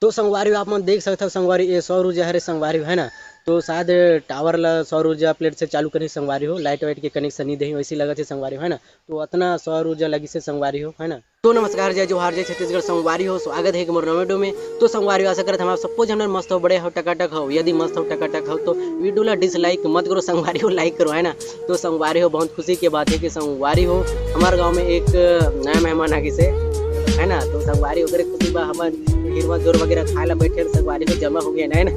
तो संगवारी आप मन देख सकते हो संगवारी ये सौर ऊर्जा हरे संगवारी है ना। तो शायद टावर ला सौर ऊर्जा प्लेट से चालू करी संगवारी हो, लाइट वाइट के कनेक्शन नहीं दही वैसी लगा संगवारी हो है ना। तो उतना सौर ऊर्जा लगी से संगवारी हो है ना। तो नमस्कार जय जोहार जय छत्तीसगढ़ संगवारी हो, स्वागत है मोर नवेडो में। तो संगवारी हो आशा करते हम आप सपोज हम मस्त हो बड़े हो टकाटक हो, यदि मस्त हो टकाटक हो तो वीडियो ला डिसलाइक मत करो, संगवारी हो लाइक करो है ना। तो संगवारी हो बहुत खुशी की बात है कि संगवारी हो हमारे गाँव में एक नया मेहमान आगे से है ना। तो संगवारी वगैरह खुशी बा हमार हिरवा जोर वगैरह खाए ला बैठे संगवारी को जमा हो गया है ना।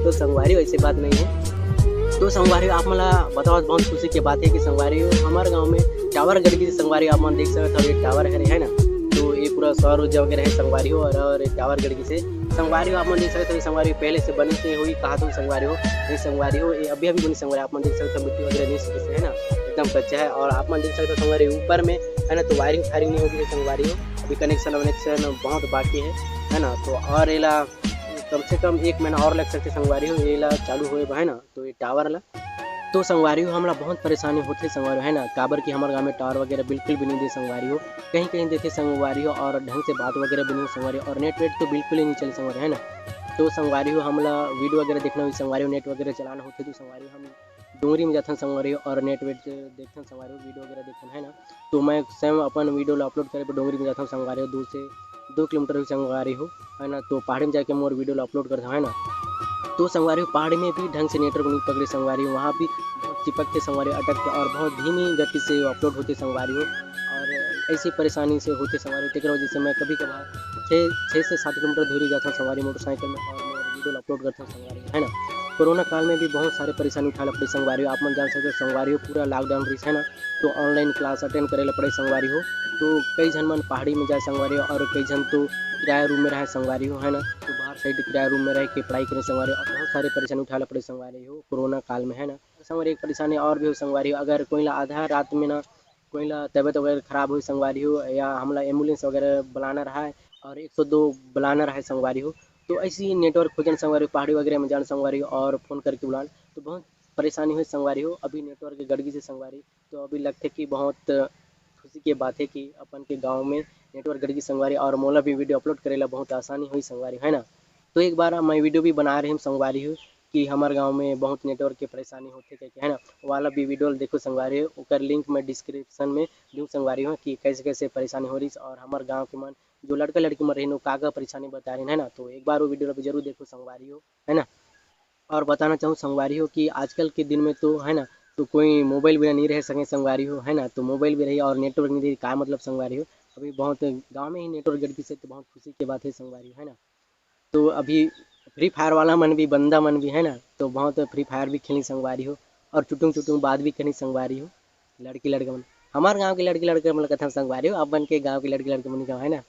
तो संगवारी ऐसी बात नहीं है। तो संगवारी आप मला बताओ बहुत खुशी की बात है कि संगवारी हमारे गांव में टावर गड़ गई। संगवारी आप मन देख सकते हो ये टावर है ना। तो ये पूरा सौर ऊर्जा वगैरह है संगवारी हो और टावर गड़ गई से संगवारी आप मन देख सकते हो। संगवारी पहले से बनी से हुई कहा तो संगवारी हो ये संगवारी हो ये अभी बनी संगवारी आप मन देख सकते हो। मिट्टी वगैरह नहीं से है ना, एकदम कच्चा है। और आप मन देख सकते हो संगवारी ऊपर में है ना। तो वायरिंग फायरिंग नहीं होगी संगवारी हो, अभी कनेक्शन वनेक्शन बहुत बाकी है ना। तो और ये कम से कम 1 महीना और लग सकते संगवारी हो ये ला चालू हुए है ना। तो ये टावर ला तो संगवारी हो हमारा बहुत परेशानी होती संगवारी है ना। काबर की हमारे गाँव में टावर वगैरह बिल्कुल भी नहीं दे संगवारी हो, कहीं कहीं देते संगवारी हो और ढंग से बात वगैरह भी नहीं संगवारी और नेट वेट तो बिल्कुल ही नहीं चले संगवारी है ना। तो संगवारी हो हमला वीडियो वगैरह देखना हुई संगवारी हो नेट वगैरह चलाना होते तो संगवारी हो हम डोंगरी में जाते संगवारी हो और नेट वेट देखते संगवारी हो वीडियो वगैरह देखते है ना। तो मैं स्वयं अपन वीडियो अपलोड करे डोंगरी में जाता हूँ संगवारी हो, दूर से 2 किलोमीटर हुई संगवारी हो है ना। तो पहाड़ी में जाके मोर वीडियो अपलोड करता हूँ है ना। तो संगवारी हो पहाड़ी में भी ढंग से नेटवर्क नहीं पकड़े संगवारी हो, वहाँ भी बहुत चिपक के संगवारी अटक के और बहुत धीमी गति से अपलोड होते संगवारी हो। और ऐसी परेशानी से होते संगवारी टेकर वजह से मैं कभी कभार 6 से 7 किलोमीटर दूरी जाता हूँ संगवारी मोटरसाइकिल में और मैं वीडियो अपलोड करता हूँ संगवारी है ना। कोरोना काल में भी बहुत सारे परेशानी उठाना पड़े संगवारी हो, आप मन जान सकते संगवारी हो पूरा लॉकडाउन रही है ना। तो ऑनलाइन क्लास अटेंड करे पड़े संगवारी हो। तो कई जन मन पहाड़ी में जाए संगवारी हो और कई जन तो किराया रूम में रहे संगवारी हो है ना। तो बाहर साइड किराया रूम में रह के पढ़ाई करें संगवारी और बहुत सारे परेशानी उठाना पड़े संगवारी हो कोरोना काल में है ना। संगवारी एक परेशानी और भी हो संगवारी हो, अगर कोई ला आधा रात में ना कोई ला तबियत वगैरह खराब हुई संगवारी हो या हमला एम्बुलेंस वगैरह बुलाना रहा है और 102 बुलाना रहा है संगवारी हो। तो ऐसी नेटवर्क खोजन संगवारी हो पहाड़ी वगैरह में जान संगवारी हो और फ़ोन करके बुलान तो बहुत परेशानी हुई संगवारी हो। अभी नेटवर्क गड़गी से संगवारी तो अभी लगते कि बहुत खुशी की बात है कि अपन के गांव में नेटवर्क गड़गी संगवारी और मोला भी वीडियो अपलोड करेला बहुत आसानी हुई संगवारी है ना। तो एक बार मैं वीडियो भी बना रही हूँ संगवारी हूँ कि हमारे गांव में बहुत नेटवर्क की परेशानी होती है है ना। वाला भी वीडियो देखो संगवारी हो ओकर लिंक मैं डिस्क्रिप्शन में दूँ संगवारी हूँ कि कैसे कैसे परेशानी हो रही और हमारे गाँव के मन जो लड़का लड़की मर रही कागा परेशानी बता रही है ना। तो एक बार वो वीडियो भी जरूर देखो संगवारी हो है ना। और बताना चाहूँ संगवारी हो कि आजकल के दिन में तो है ना तो कोई मोबाइल बिना नहीं रह सके संगवारी हो है ना। तो मोबाइल भी रही और नेटवर्क नहीं रही का मतलब संगवारी हो अभी बहुत गांव में ही नेटवर्क गड़की से तो बहुत खुशी की बात है संगवारी हो है ना। तो अभी फ्री फायर वाला मन भी बंदा मन भी है ना। तो बहुत फ्री फायर भी खेली संगवारी हो और चुटुंग चुटुंग बात भी करी संगवारी हो लड़की लड़का मन हमारे गाँव के लड़की लड़के मतलब कथा संगवारी हो अपन के गाँव के लड़की लड़के मन का है ना।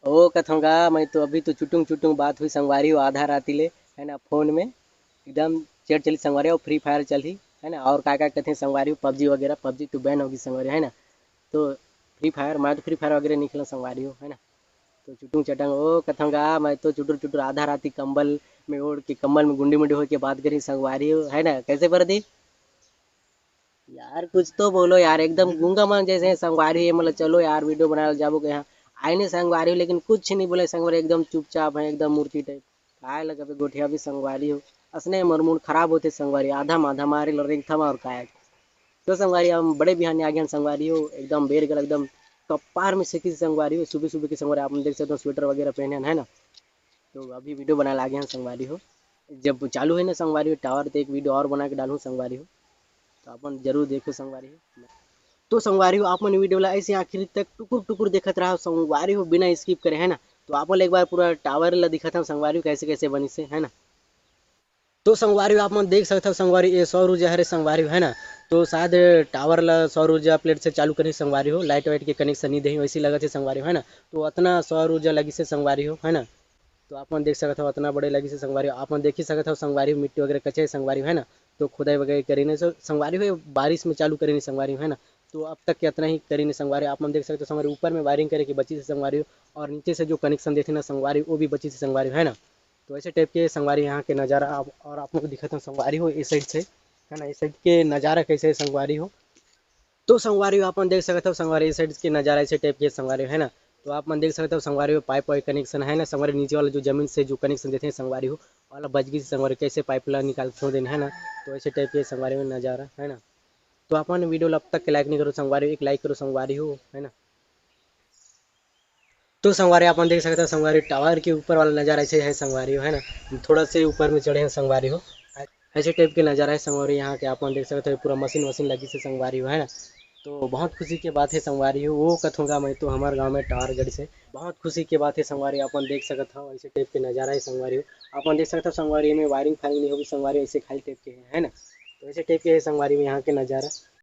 ओ कथोंगा मैं तो अभी तो चुटुंग चुटुंग बात हुई संगवारी हो आधा राती ले है ना। फोन में एकदम चेट चली संगवारी और फ्री फायर चली है ना। और क्या कहते हैं संगवारी पबजी वगैरह पबजी तो बैन होगी संगवारी है ना। तो फ्री फायर मैं तो फ्री फायर वगैरह नहीं खेला संगवारी हो है ना। तो चुटुंग चटंग ओ कथंगा मैं तो चुटुर चुटुर आधा राती कंबल में ओढ़ के कम्बल में गुंडी मुंडी होके बात करी संगवारी हो है ना। कैसे प्रदीप यार कुछ तो बोलो यार, एकदम गूंगा मन जैसे संगवारी है मतलब चलो यार वीडियो बना जाबो के यहाँ आए नहीं संगवारी हो लेकिन कुछ नहीं बोले संगवारी एकदम चुपचाप है एकदम मूर्ति टाइप काय लगा गोठिया भी संगवारी हो असने मरमूड खराब होते संगवारी आधा माधा मारे लड़ेंग थमा और काय। तो संगवारी हम बड़े बिहान आ गए संगवारी हो एकदम बेर गल एकदम कपार में सेकी संगवारी हो सुबह सुबह की संगवारी आप देख सकते हो स्वेटर वगैरह पहने है ना। तो अभी वीडियो बना लागे हैं संगवारी हो जब चालू है ना संगवारी हो टावर तो एक वीडियो और बना के डालूँ संगवारी हो तो अपन जरूर देखो संगवारी हो। तो संगवारी हो आप मन वीडियो ला ऐसे आखिर तक टुकुर टुकुर देखत रहा संगवारी हो बिना स्किप करे है ना। तो आप एक बार पूरा टावर ला दिखा था संगवारी हो कैसे कैसे बनी से है ना। तो संगवारी हो आप मन देख सकते हो संगवारी ये सौर ऊर्जा हरे संगवारी हो है ना। तो शायद टावर ला सौर ऊर्जा प्लेट से चालू करी संगवारी हो, लाइट वाइट के कनेक्शन नहीं दही वैसी लगा संगवारी हो है ना। तो उतना सौर ऊर्जा लगी से संगवारी हो है ना। तो आप मन देख सकते हो उतना बड़े लगी से संगवारी हो आप मन देख ही सकते हो संगवारी हो मिट्टी वगैरह कच्चे संगवारी हो है ना। तो खुदाई वगैरह करी नहीं सो संगवारी हो बारिश में चालू करी नहीं संगवारी हो है ना। तो अब तक के इतना ही करी नहीं संगवारी आप मन देख सकते हो संगवारी ऊपर में वायरिंग करे की बची से संगवारी हो और नीचे से जो कनेक्शन देते ना संगवारी वो भी बची से संगवारी हो है ना। तो ऐसे टाइप के संगवारी यहाँ के नज़ारा और आप लोग को दिखाता हूँ संगवारी हो इस साइड से है ना। इस साइड के नज़ारा कैसे है संगवारी हो। तो संगवारी हो आप देख सकते हो संगवारी इस साइड के नज़ारा ऐसे टाइप के संगवारी है ना। तो आप मन देख सकते हो संगवारी हो पाइप वाइप कनेक्शन है ना संगवारी, नीचे वाला जो जमीन से जो कनेक्शन देते हैं संगवारी हो वाला बजगी से संगवारी कैसे पाइप ला निकाल छोड़ देना है ना। तो ऐसे टाइप के संगवारी में नज़ारा है ना। तो अपन वीडियो अब तक के लाइक नहीं करो संगवारी, एक लाइक करो संगवारी हो है ना। तो संगवारी अपन देख सकते हो संगवारी टावर के ऊपर वाला नज़ारा ऐसे है संगवारी हो है ना। हम थोड़ा से ऊपर में चढ़े हैं संगवारी हो, ऐसे टाइप के नज़ारा है संगवारी यहाँ के अपन देख सकते हो पूरा मशीन वशीन लगी से संगवारी हो है ना। तो बहुत खुशी की बात है संगवारी हो, वो कथूँगा मैं तो हमारे गांव में टावर गढ़ से बहुत खुशी की बात है संगवारी अपन देख सकते हो ऐसे टाइप के नज़ारा है संगवारी हो। अपन देख सकते हो संगवारी में वायरिंग फायरिंग नहीं होगी संगवारी ऐसे खाली टाइप के है ना। तो ऐसे टाइप के है संगवारी में यहाँ के नज़ारा।